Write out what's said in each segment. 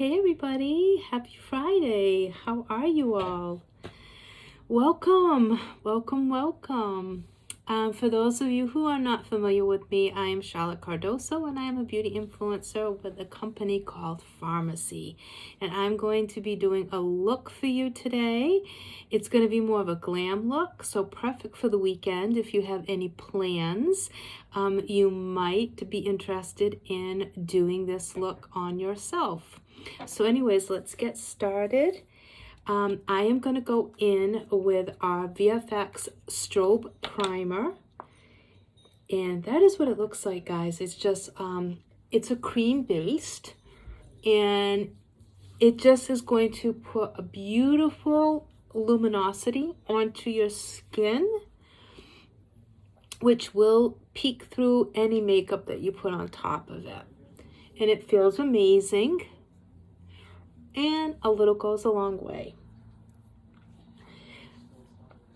Hey everybody, happy Friday. How are you all? Welcome, welcome, welcome. For those of you who are not familiar with me, I am Charlotte Cardoso and I am a beauty influencer with a company called Farmasi. And I'm going to be doing a look for you today. It's going to be more of a glam look, so perfect for the weekend. If you have any plans, you might be interested in doing this look on yourself. So anyways, let's get started. I am going to go in with our VFX Strobe Primer. And that is what it looks like, guys. It's just, it's a cream based. And it just is going to put a beautiful luminosity onto your skin, which will peek through any makeup that you put on top of it. And it feels amazing. And a little goes a long way.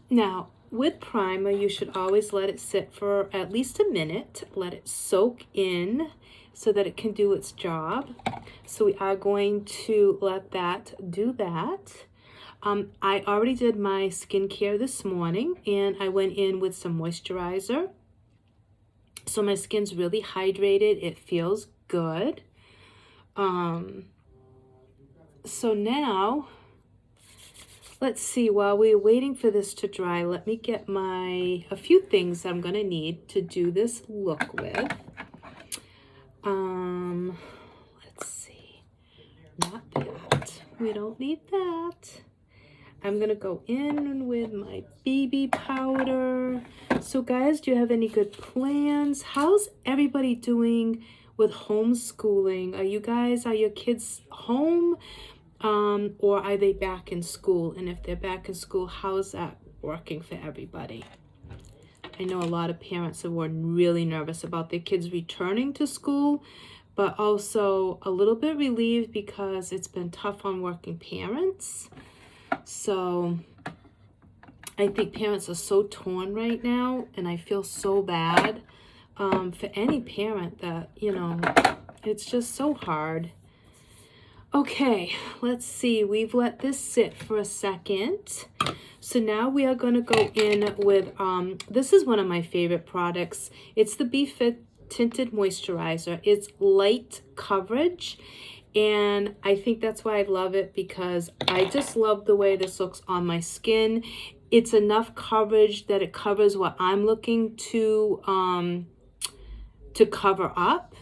Now, with primer, you should always let it sit for at least a minute. Let it soak in so that it can do its job. So we are going to let that do that. I already did my skincare this morning, and I went in with some moisturizer. So my skin's really hydrated. It feels good. So now, let's see, while we're waiting for this to dry, let me get a few things I'm gonna need to do this look with. Let's see, not that, we don't need that. I'm gonna go in with my BB powder. So guys, do you have any good plans? How's everybody doing with homeschooling? Are your kids home? Or are they back in school? And if they're back in school, how's that working for everybody? I know a lot of parents were really nervous about their kids returning to school, but also a little bit relieved because it's been tough on working parents. So I think parents are so torn right now, and I feel so bad for any parent that, it's just so hard. Okay, let's see. We've let this sit for a second. So now we are going to go in with, this is one of my favorite products. It's the Be Fit Tinted Moisturizer. It's light coverage, and I think that's why I love it, because I just love the way this looks on my skin. It's enough coverage that it covers what I'm looking to cover up.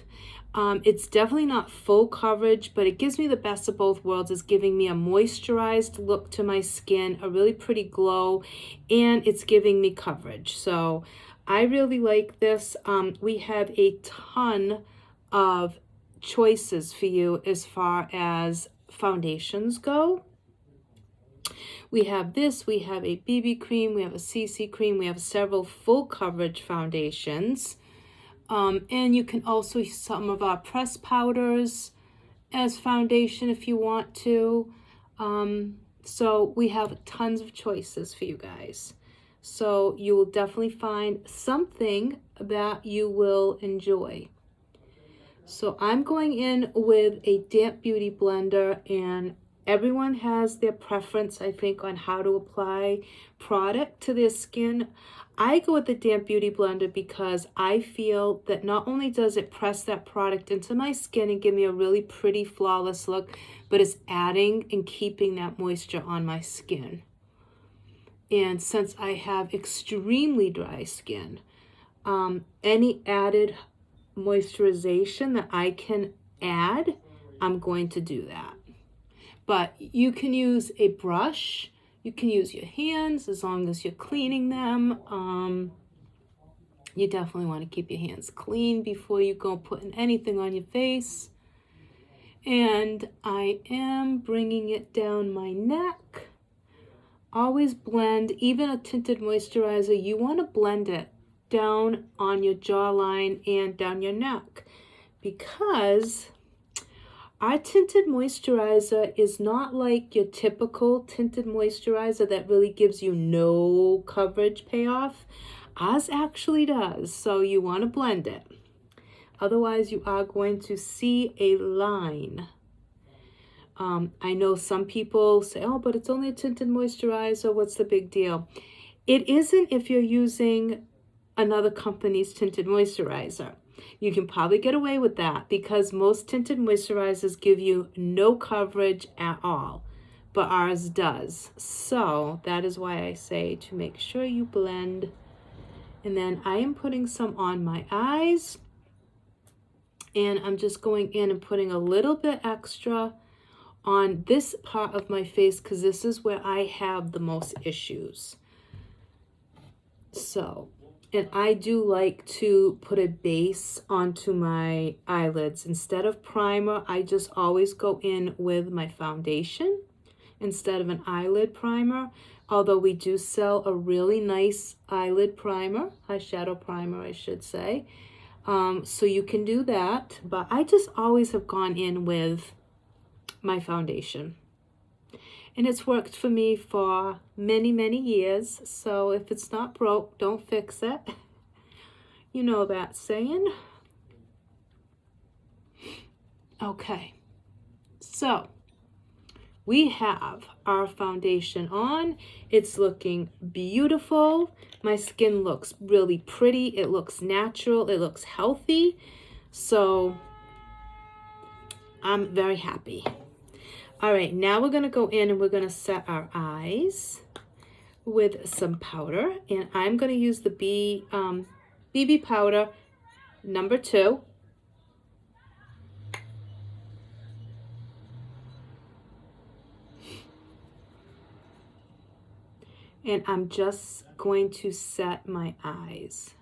It's definitely not full coverage, but it gives me the best of both worlds. It's giving me a moisturized look to my skin, a really pretty glow, and it's giving me coverage. So I really like this. We have a ton of choices for you as far as foundations go. We have this, we have a BB cream, we have a CC cream, we have several full coverage foundations. And you can also use some of our press powders as foundation if you want to. So we have tons of choices for you guys. So you will definitely find something that you will enjoy. So I'm going in with a damp beauty blender, and everyone has their preference, I think, on how to apply product to their skin. I go with the damp beauty blender because I feel that not only does it press that product into my skin and give me a really pretty, flawless look, but it's adding and keeping that moisture on my skin. And since I have extremely dry skin, any added moisturization that I can add, I'm going to do that. But you can use a brush, you can use your hands as long as you're cleaning them. You definitely want to keep your hands clean before you go putting anything on your face. And I am bringing it down my neck. Always blend, even a tinted moisturizer, you want to blend it down on your jawline and down your neck, because our tinted moisturizer is not like your typical tinted moisturizer that really gives you no coverage payoff. Ours actually does, so you want to blend it. Otherwise, you are going to see a line. I know some people say, oh, but it's only a tinted moisturizer. What's the big deal? It isn't if you're using another company's tinted moisturizer. You can probably get away with that because most tinted moisturizers give you no coverage at all, but ours does. So that is why I say to make sure you blend. And then I am putting some on my eyes, and I'm just going in and putting a little bit extra on this part of my face because this is where I have the most issues. So, and I do like to put a base onto my eyelids. Instead of primer, I just always go in with my foundation instead of an eyelid primer. Although we do sell a really nice eyelid primer, eyeshadow primer, I should say. So you can do that, but I just always have gone in with my foundation. And it's worked for me for many, many years. So if it's not broke, don't fix it. You know that saying. Okay. So we have our foundation on. It's looking beautiful. My skin looks really pretty. It looks natural. It looks healthy. So I'm very happy. All right, now we're going to go in and we're going to set our eyes with some powder. And I'm going to use the BB powder number 2. And I'm just going to set my eyes.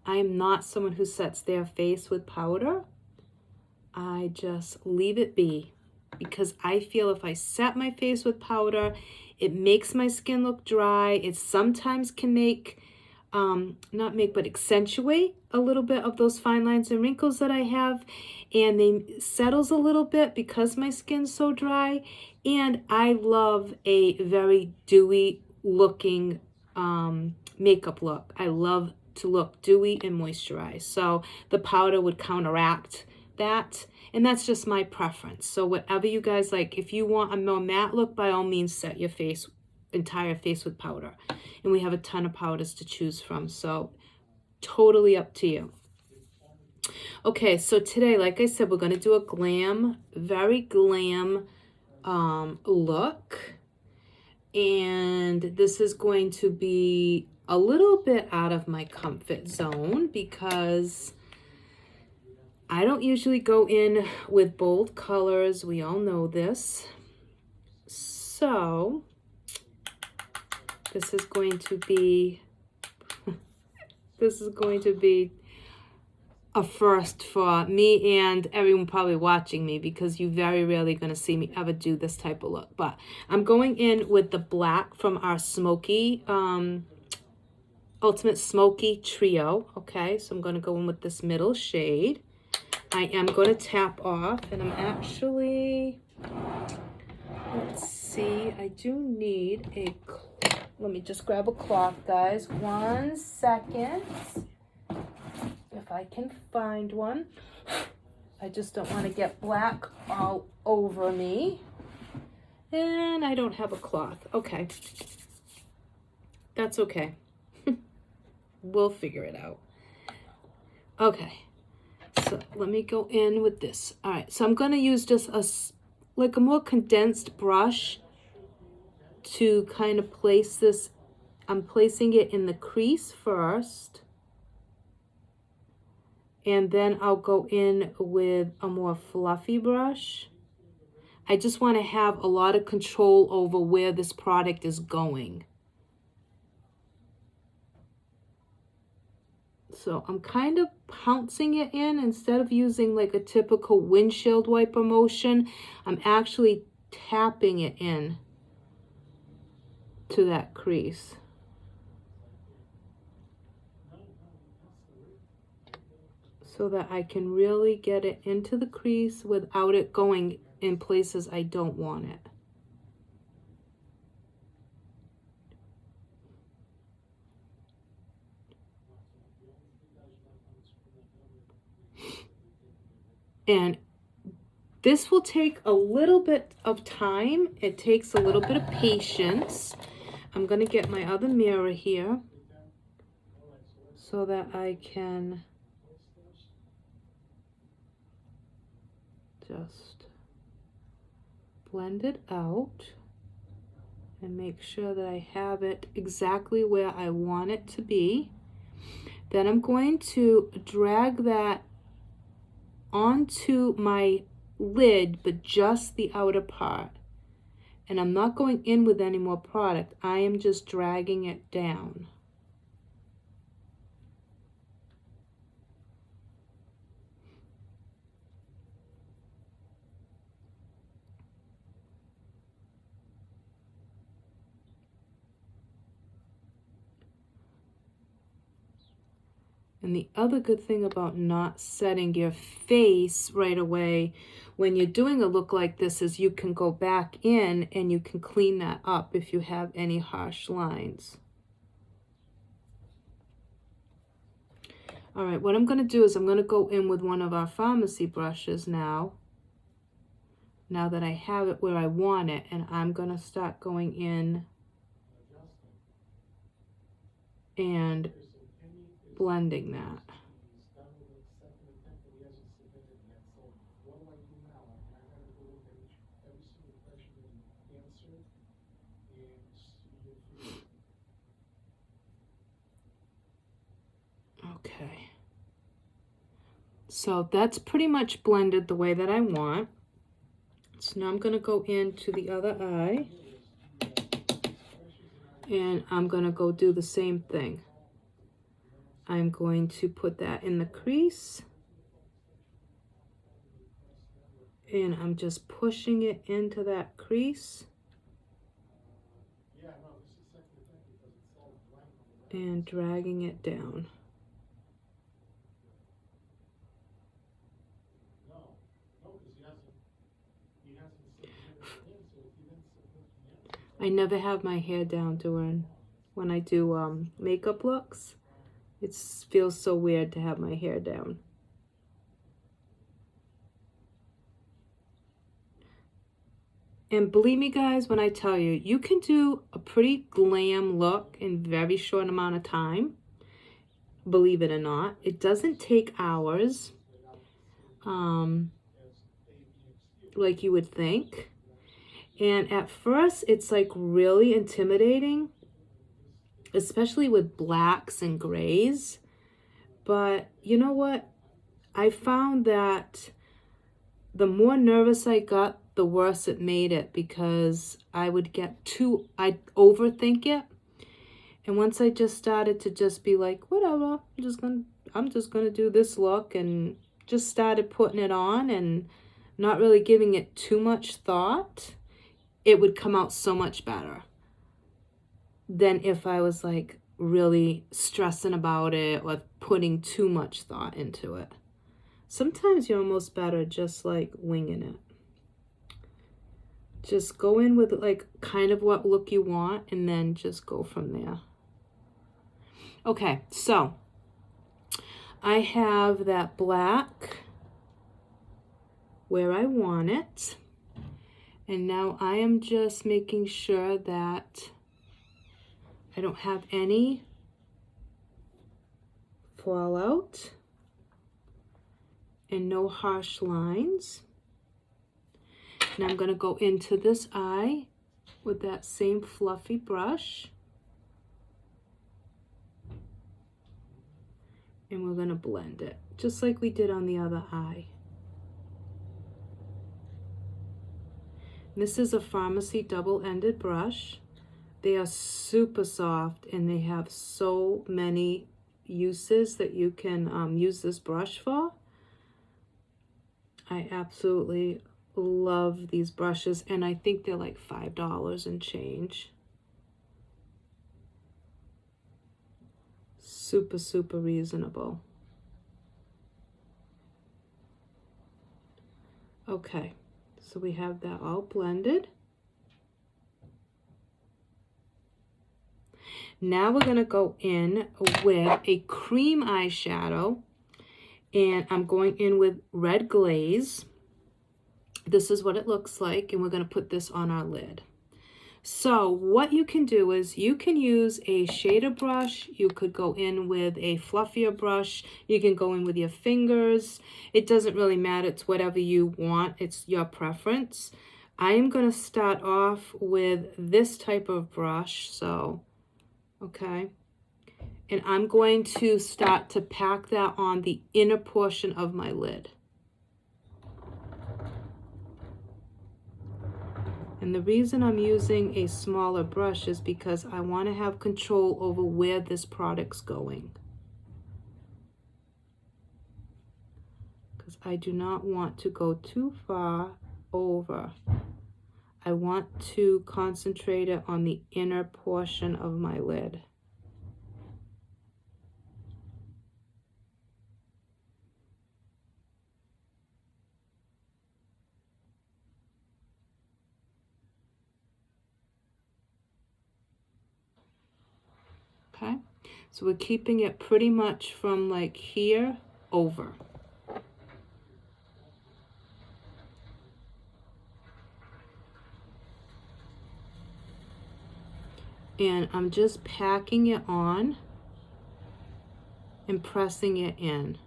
I am not someone who sets their face with powder. I just leave it be because I feel if I set my face with powder, it makes my skin look dry. It sometimes can make, not make, but accentuate a little bit of those fine lines and wrinkles that I have. And they settles a little bit because my skin's so dry. And I love a very dewy looking makeup look. I love to look dewy and moisturized. So the powder would counteract that, and that's just my preference. So whatever you guys like, if you want a more matte look, by all means set your entire face with powder, and we have a ton of powders to choose from, so totally up to you. Okay, so today, like I said, we're going to do a glam, very glam look, and this is going to be a little bit out of my comfort zone because I don't usually go in with bold colors. We all know this. So this is going to be a first for me and everyone probably watching me because you very rarely going to see me ever do this type of look. But I'm going in with the black from our Smoky, Ultimate Smoky Trio. Okay, so I'm going to go in with this middle shade. I am going to tap off, and I'm actually, let's see, I do need let me just grab a cloth, guys. 1 second, if I can find one. I just don't want to get black all over me. And I don't have a cloth. Okay. That's okay. We'll figure it out. Okay. So let me go in with this. All right, so I'm going to use just a more condensed brush to kind of place this. I'm placing it in the crease first. And then I'll go in with a more fluffy brush. I just want to have a lot of control over where this product is going. So I'm kind of pouncing it in instead of using like a typical windshield wiper motion. I'm actually tapping it in to that crease. So that I can really get it into the crease without it going in places I don't want it. And This will take a little bit of time. It takes a little bit of patience. I'm going to get my other mirror here so that I can just blend it out and make sure that I have it exactly where I want it to be. Then I'm going to drag that onto my lid, but just the outer part. And I'm not going in with any more product. I am just dragging it down. And the other good thing about not setting your face right away when you're doing a look like this is you can go back in and you can clean that up if you have any harsh lines. All right, what I'm going to do is I'm going to go in with one of our Farmasi brushes now that I have it where I want it, and I'm going to start going in and blending that. Okay. So that's pretty much blended the way that I want. So now I'm going to go into the other eye. And I'm going to go do the same thing. I'm going to put that in the crease. And I'm just pushing it into that crease. And dragging it down. I never have my hair down when I do makeup looks. It feels so weird to have my hair down. And believe me, guys, when I tell you, you can do a pretty glam look in a very short amount of time. Believe it or not. It doesn't take hours, like you would think. And at first, it's like really intimidating, especially with blacks and grays. But you know what? I found that the more nervous I got, the worse it made it, because I'd overthink it. And once I just started to just be like, whatever, I'm just gonna do this look, and just started putting it on and not really giving it too much thought, it would come out so much better than if I was like really stressing about it or putting too much thought into it. Sometimes you're almost better just like winging it. Just go in with like kind of what look you want and then just go from there. Okay, so I have that black where I want it. And now I am just making sure that I don't have any fallout and no harsh lines. And I'm going to go into this eye with that same fluffy brush. And we're going to blend it, just like we did on the other eye. This is a Farmasi double-ended brush. They are super soft and they have so many uses that you can use this brush for. I absolutely love these brushes, and I think they're like $5 and change. Super, super reasonable. Okay, so we have that all blended. Now we're going to go in with a cream eyeshadow, and I'm going in with Red Glaze. This is what it looks like, and we're going to put this on our lid. So what you can do is you can use a shader brush. You could go in with a fluffier brush. You can go in with your fingers. It doesn't really matter. It's whatever you want. It's your preference. I am going to start off with this type of brush. So, okay. And I'm going to start to pack that on the inner portion of my lid. And the reason I'm using a smaller brush is because I want to have control over where this product's going. Because I do not want to go too far over. I want to concentrate it on the inner portion of my lid. Okay, so we're keeping it pretty much from like here over. And I'm just packing it on and pressing it in.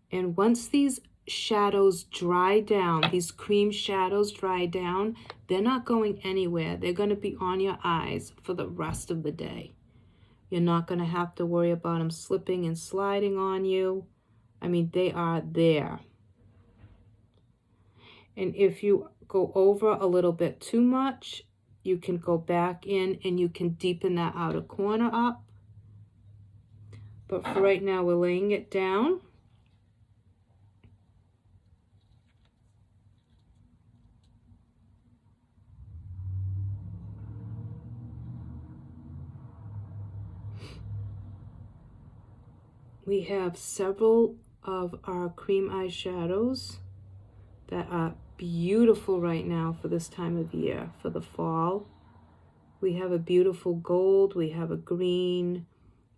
And once these shadows dry down, these cream shadows dry down, they're not going anywhere. They're going to be on your eyes for the rest of the day. You're not going to have to worry about them slipping and sliding on you. I mean, they are there. And if you go over a little bit too much, you can go back in and you can deepen that outer corner up. But for right now, we're laying it down. We have several of our cream eyeshadows that are beautiful right now for this time of year, for the fall. We have a beautiful gold, we have a green,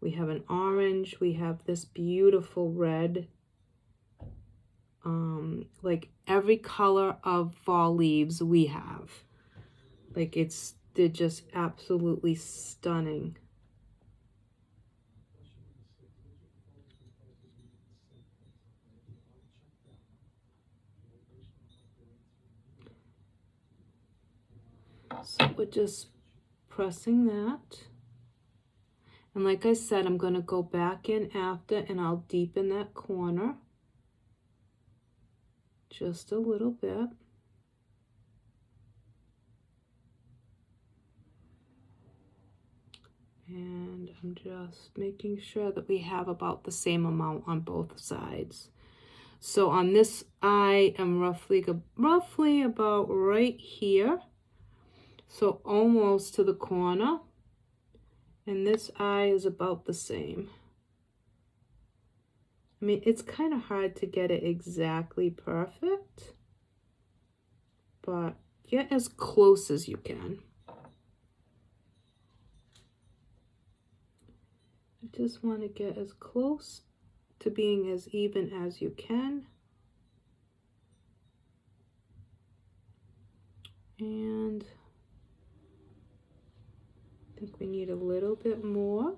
we have an orange, we have this beautiful red. Like every color of fall leaves we have. Like they're just absolutely stunning. So we're just pressing that. And like I said, I'm going to go back in after and I'll deepen that corner just a little bit. And I'm just making sure that we have about the same amount on both sides. So on this eye, I'm roughly about right here. So almost to the corner. And this eye is about the same. I mean, it's kind of hard to get it exactly perfect, but get as close as you can. I just want to get as close to being as even as you can. And I think we need a little bit more.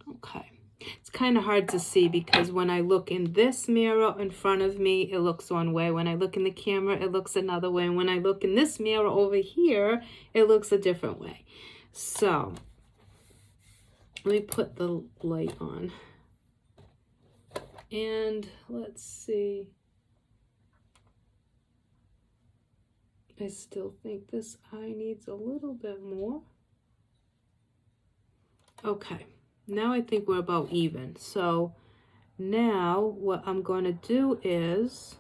Okay. It's kind of hard to see because when I look in this mirror in front of me, it looks one way. When I look in the camera, it looks another way. And when I look in this mirror over here, it looks a different way. So let me put the light on. And let's see. I still think this eye needs a little bit more. Okay, now I think we're about even. So now what I'm going to do is,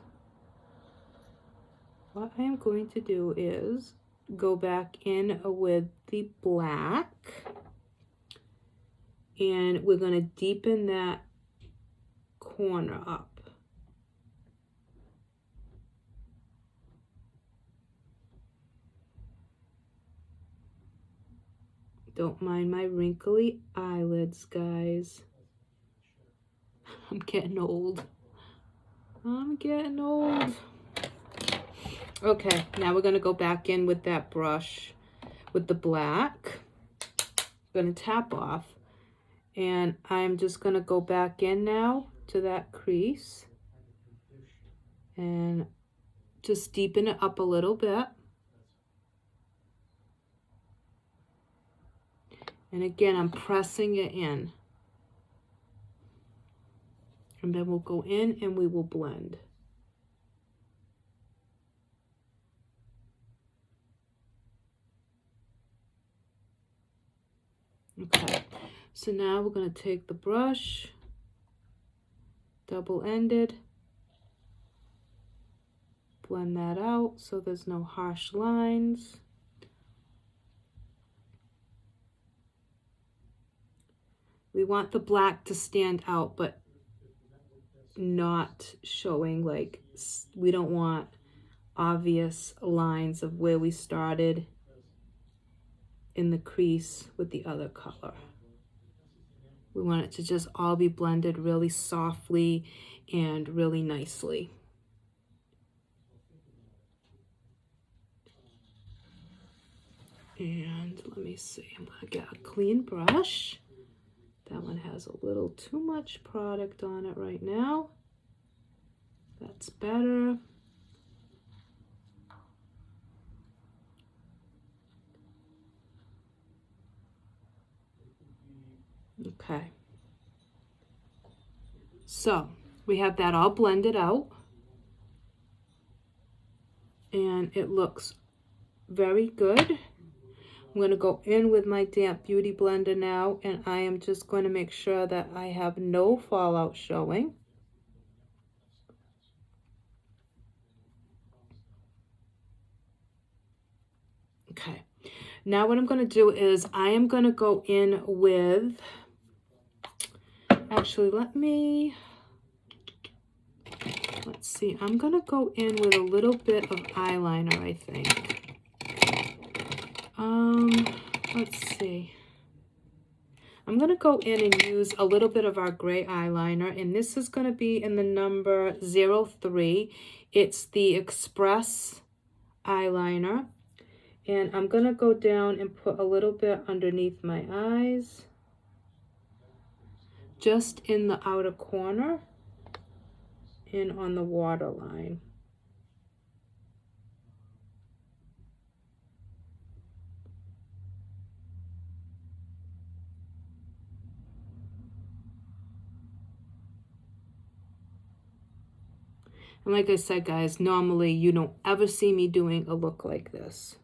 go back in with the black. And we're going to deepen that corner up. Don't mind my wrinkly eyelids, guys. I'm getting old. I'm getting old. Okay, now we're going to go back in with that brush with the black. I'm going to tap off. And I'm just going to go back in now to that crease. And just deepen it up a little bit. And again, I'm pressing it in. And then we'll go in and we will blend. Okay, so now we're going to take the brush, double-ended, blend that out so there's no harsh lines. We want the black to stand out, but not showing, like, we don't want obvious lines of where we started in the crease with the other color. We want it to just all be blended really softly and really nicely. And let me see, I'm gonna get a clean brush. That one has a little too much product on it right now. That's better. Okay. So we have that all blended out. And it looks very good. I'm going to go in with my damp beauty blender now, and I am just going to make sure that I have no fallout showing. Okay, now what I'm going to do is I am going to go in with, actually let's see, I'm going to go in with a little bit of eyeliner, I think. Let's see. I'm going to go in and use a little bit of our gray eyeliner, and this is going to be in the number 03. It's the Express eyeliner, and I'm going to go down and put a little bit underneath my eyes, just in the outer corner and on the waterline. And like I said, guys, normally you don't ever see me doing a look like this.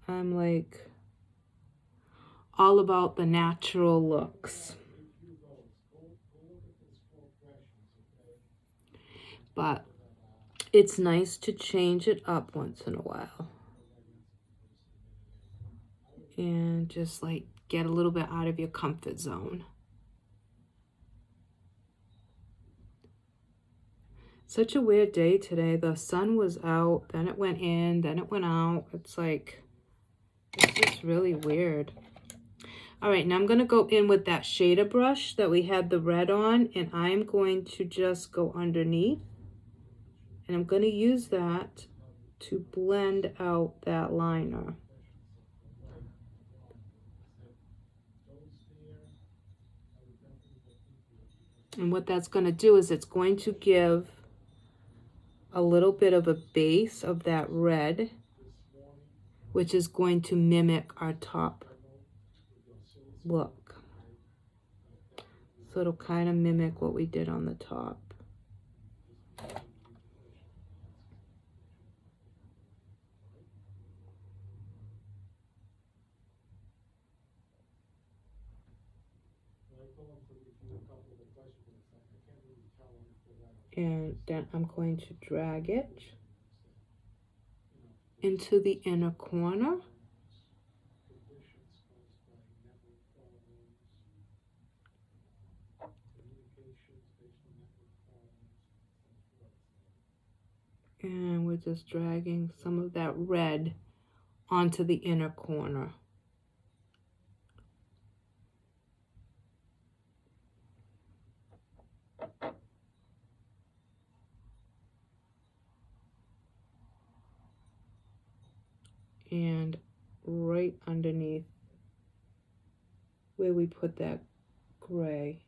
I'm like all about the natural looks. But it's nice to change it up once in a while. And just like get a little bit out of your comfort zone. Such a weird day today. The sun was out, then it went in, then it went out. It's like, it's just really weird. All right, now I'm going to go in with that shader brush that we had the red on, and I'm going to just go underneath. And I'm going to use that to blend out that liner. And what that's going to do is it's going to give a little bit of a base of that red, which is going to mimic our top look. So it'll kind of mimic what we did on the top. And then I'm going to drag it into the inner corner. And we're just dragging some of that red onto the inner corner. and right underneath where we put that gray.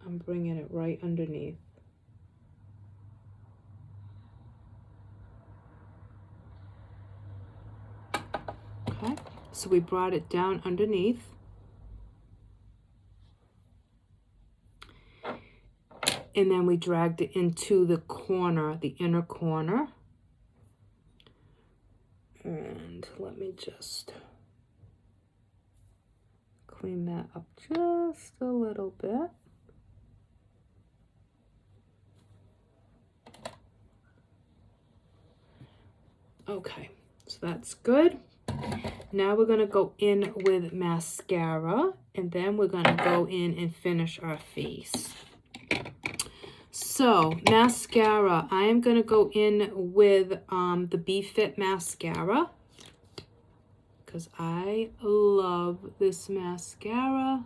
I'm bringing it right underneath. Okay, so we brought it down underneath. And then we dragged it into the corner, the inner corner. And let me just clean that up just a little bit. Okay, so that's good. Now we're going to go in with mascara, and then we're going to go in and finish our face. So mascara, I am going to go in with the BeFit mascara because I love this mascara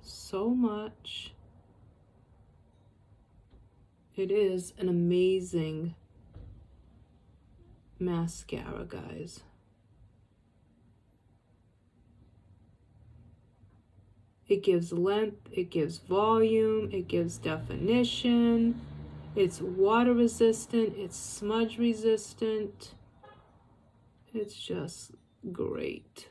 so much. It is an amazing mascara, guys. It gives length, it gives volume, it gives definition. It's water resistant, it's smudge resistant. It's just great.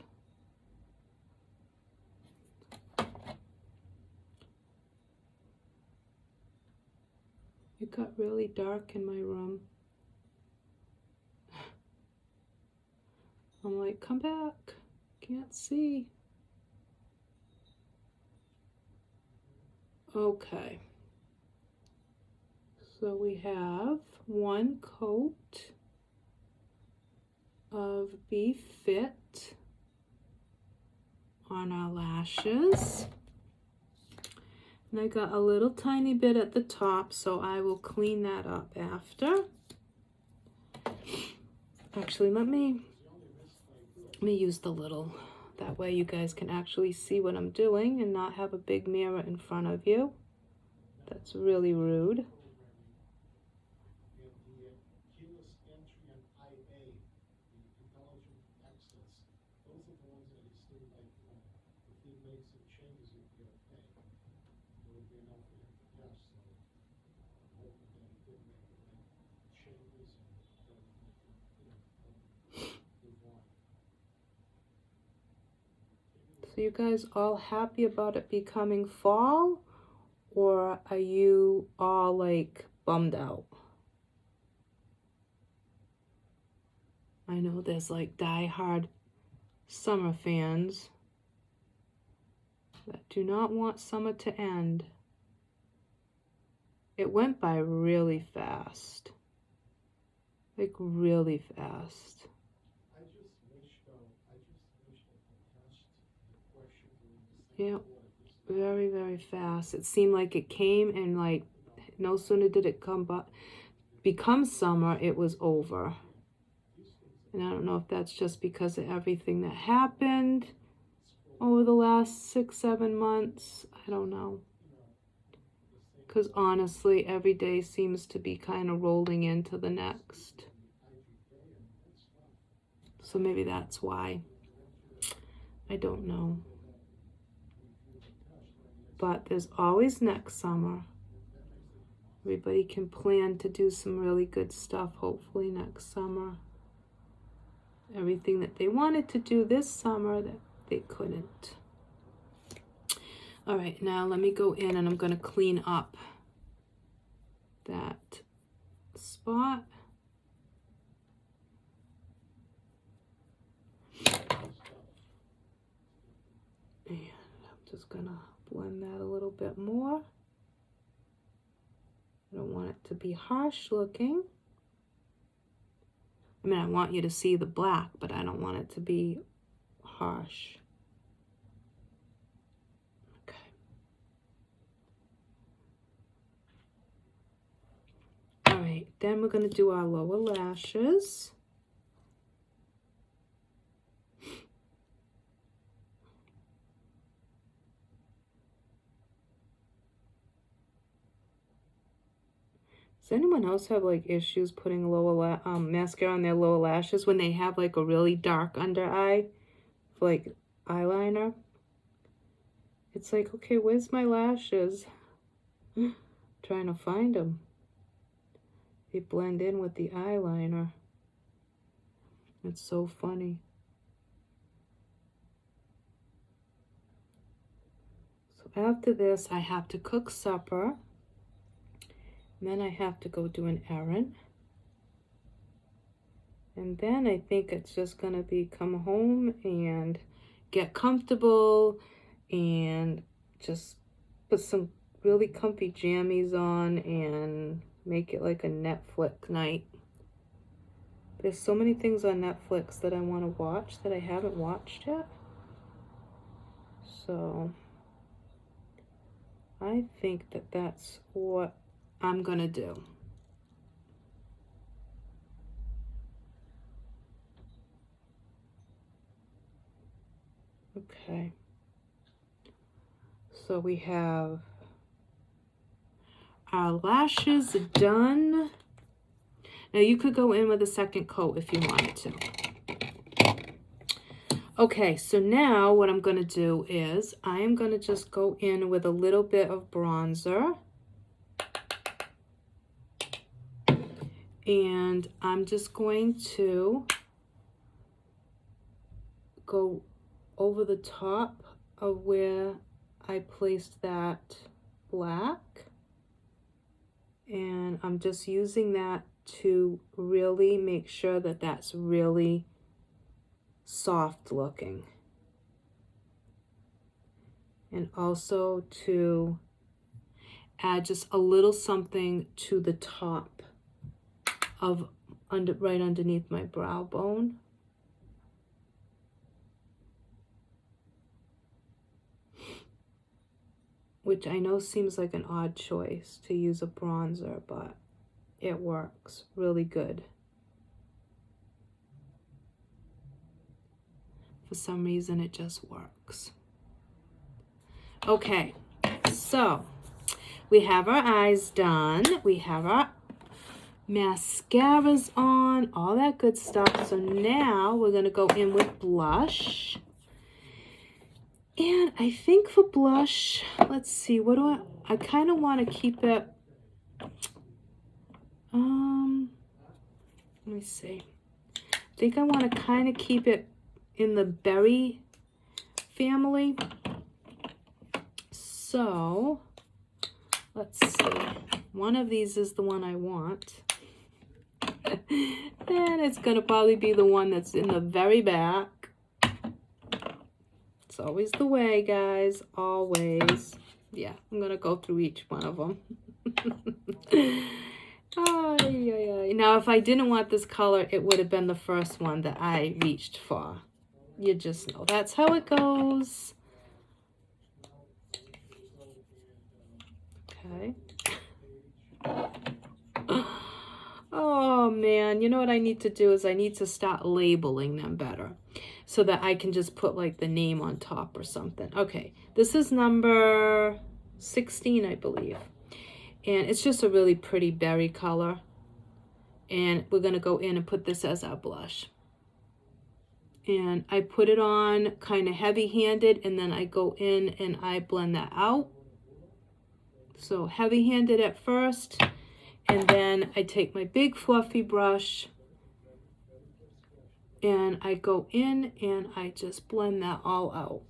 It got really dark in my room. I'm like, come back, can't see. Okay. So we have one coat of BeFit on our lashes. And I got a little tiny bit at the top, so I will clean that up after. Actually, let me use the little, that way you guys can actually see what I'm doing and not have a big mirror in front of you. That's really rude. So you guys all happy about it becoming fall, or are you all like bummed out? I know there's like die-hard summer fans that do not want summer to end. It went by really fast. Like really fast. Yeah, very, very fast. It seemed like it came and like no sooner did it become summer, it was over. And I don't know if that's just because of everything that happened over the last 6-7 months. I don't know. Because honestly, every day seems to be kind of rolling into the next. So maybe that's why. I don't know. But there's always next summer. Everybody can plan to do some really good stuff, hopefully next summer. Everything that they wanted to do this summer that they couldn't. All right, now let me go in and I'm going to clean up that spot. And I'm just going to blend that a little bit more. I don't want it to be harsh looking. I mean, I want you to see the black, but I don't want it to be harsh. Okay. All right, then we're going to do our lower lashes. Does anyone else have like issues putting mascara on their lower lashes when they have like a really dark under eye for like eyeliner? It's like, okay, where's my lashes? Trying to find them. They blend in with the eyeliner. It's so funny. So after this, I have to cook supper. And then I have to go do an errand. And then I think it's just gonna be come home and get comfortable and just put some really comfy jammies on and make it like a Netflix night. There's so many things on Netflix that I want to watch that I haven't watched yet. So I think that that's what I'm gonna do. Okay. So we have our lashes done. Now you could go in with a second coat if you wanted to. Okay, so now what I'm going to do is I am going to just go in with a little bit of bronzer. And I'm just going to go over the top of where I placed that black. And I'm just using that to really make sure that that's really soft looking. And also to add just a little something to the top of right underneath my brow bone. Which I know seems like an odd choice to use a bronzer, but it works really good. For some reason, it just works. Okay, so we have our eyes done. We have our mascaras on, all that good stuff. So now we're going to go in with blush. And I think for blush, let's see, what do I kind of want to keep it, let me see. I think I want to kind of keep it in the berry family. So, let's see. One of these is the one I want. And it's going to probably be the one that's in the very back. It's always the way, guys. Always. Yeah, I'm going to go through each one of them. Oh, yeah. Now, if I didn't want this color, it would have been the first one that I reached for. You just know. That's how it goes. Okay. Oh, man. You know what I need to do is I need to start labeling them better so that I can just put like the name on top or something. Okay. This is number 16, I believe. And it's just a really pretty berry color. And we're going to go in and put this as our blush. And I put it on kind of heavy-handed, and then I go in and I blend that out. So heavy-handed at first, and then I take my big fluffy brush and I go in and I just blend that all out.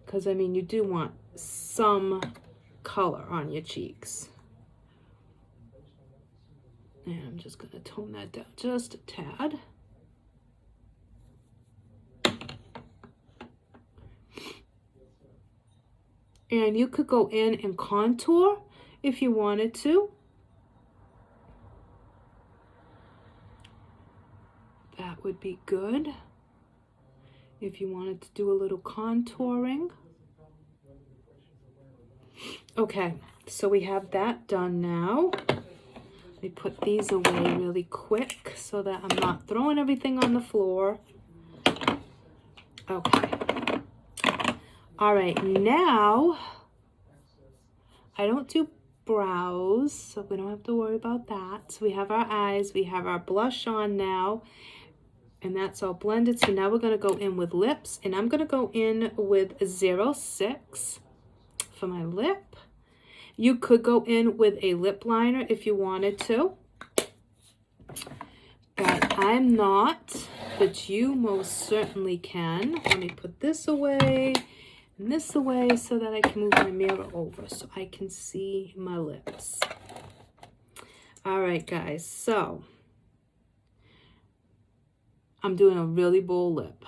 Because, I mean, you do want some color on your cheeks. And I'm just going to tone that down just a tad. And you could go in and contour if you wanted to. That would be good. If you wanted to do a little contouring. Okay, so we have that done now. Let me put these away really quick so that I'm not throwing everything on the floor. Okay. All right, now I don't do brows, so we don't have to worry about that. So we have our eyes, we have our blush on now, and that's all blended. So now we're gonna go in with lips, and I'm gonna go in with 06 for my lip. You could go in with a lip liner if you wanted to, but I'm not, but you most certainly can. Let me put this away and this away so that I can move my mirror over so I can see my lips. All right, guys, so I'm doing a really bold lip.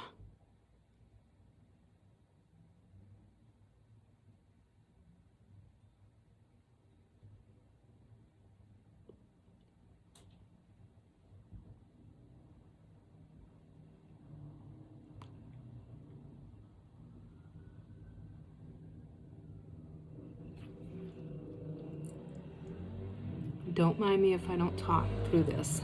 Don't mind me if I don't talk through this.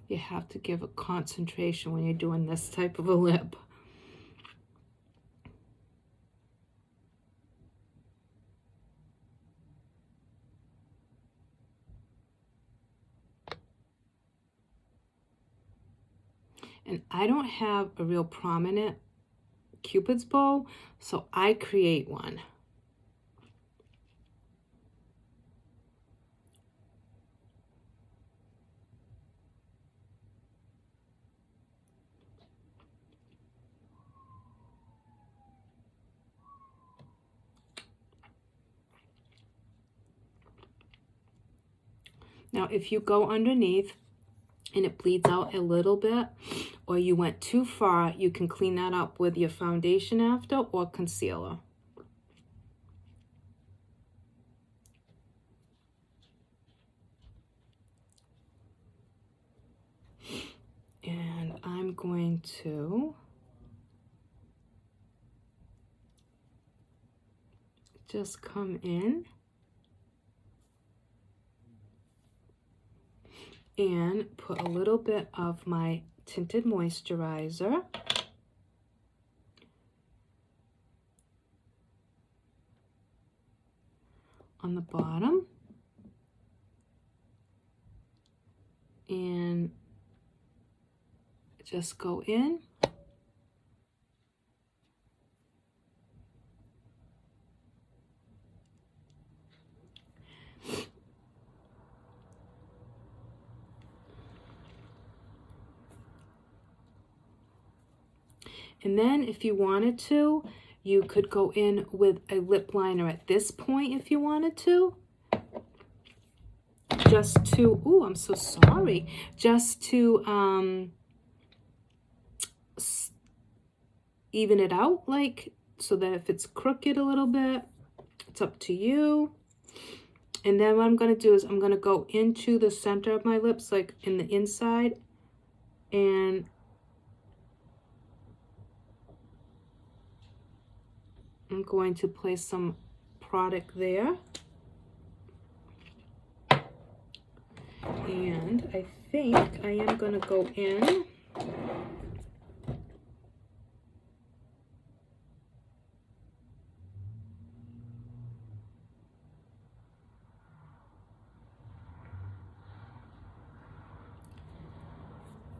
You have to give a concentration when you're doing this type of a lip. And I don't have a real prominent Cupid's bow, so I create one. Now, if you go underneath and it bleeds out a little bit, or you went too far, you can clean that up with your foundation after or concealer. And I'm going to just come in and put a little bit of my tinted moisturizer on the bottom, and just go in. And then if you wanted to, you could go in with a lip liner at this point if you wanted to. Just to, oh, I'm so sorry. Just to even it out, like, so that if it's crooked a little bit, it's up to you. And then what I'm going to do is I'm going to go into the center of my lips, like in the inside, and I'm going to place some product there. And I think I am going to go in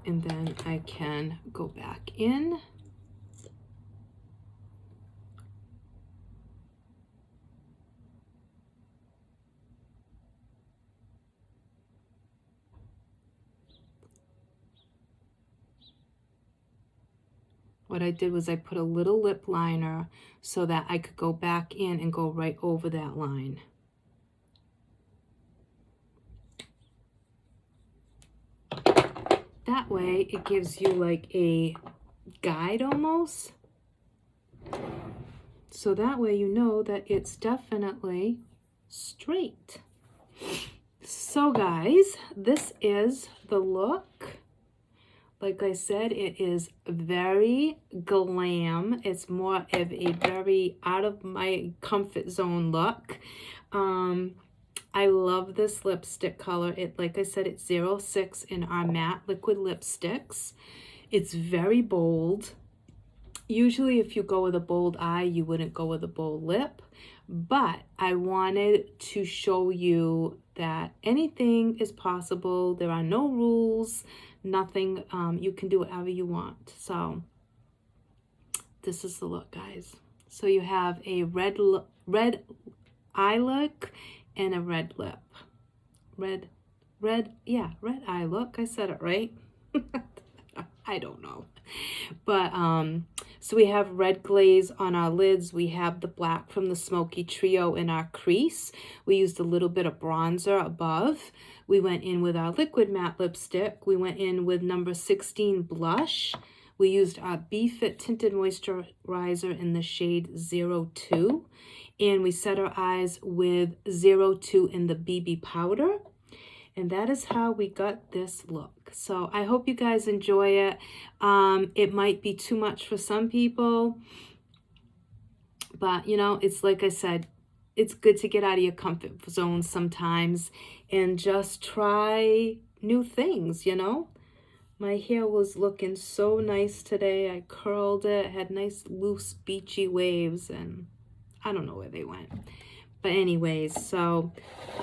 and then I can go back in. What I did was I put a little lip liner so that I could go back in and go right over that line. That way it gives you like a guide almost. So that way you know that it's definitely straight. So guys, this is the look. Like I said, it is very glam. It's more of a very out of my comfort zone look. I love this lipstick color. It, like I said, it's 06 in our matte liquid lipsticks. It's very bold. Usually if you go with a bold eye, you wouldn't go with a bold lip. But I wanted to show you that anything is possible. There are no rules, nothing. You can do whatever you want. So this is the look, guys. So you have a red eye look and a red lip. Red eye look. I said it right. I don't know. But so we have red glaze on our lids. We have the black from the Smoky Trio in our crease. We used a little bit of bronzer above. We went in with our liquid matte lipstick. We went in with number 16 blush. We used our Be-Fit Tinted Moisturizer in the shade 02. And we set our eyes with 02 in the BB powder. And that is how we got this look. So I hope you guys enjoy it. It might be too much for some people. But, you know, it's like I said, it's good to get out of your comfort zone sometimes and just try new things, you know. My hair was looking so nice today. I curled it, had nice loose beachy waves, and I don't know where they went. But anyways, so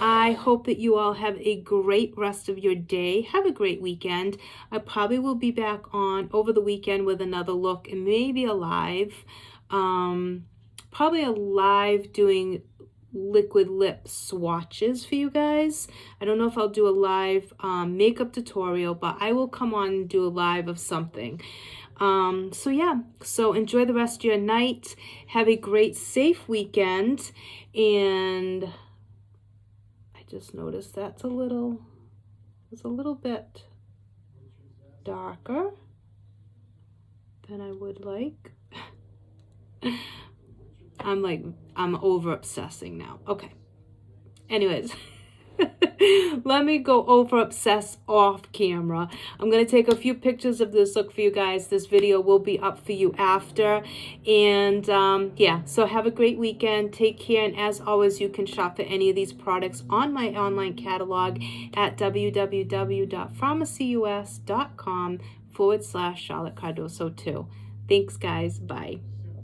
I hope that you all have a great rest of your day. Have a great weekend. I probably will be back on over the weekend with another look and maybe a live. Probably a live doing liquid lip swatches for you guys. I don't know if I'll do a live makeup tutorial, but I will come on and do a live of something. So yeah, so enjoy the rest of your night. Have a great, safe weekend. And I just noticed that's it's a little bit darker than I would like. I'm over obsessing now. Okay. Anyways. Let me go over obsess off camera. I'm going to take a few pictures of this look for you guys. This video will be up for you after. And yeah, so have a great weekend. Take care. And as always, you can shop for any of these products on my online catalog at www.farmacyus.com/Charlotte Cardoso 2. Thanks, guys. Bye.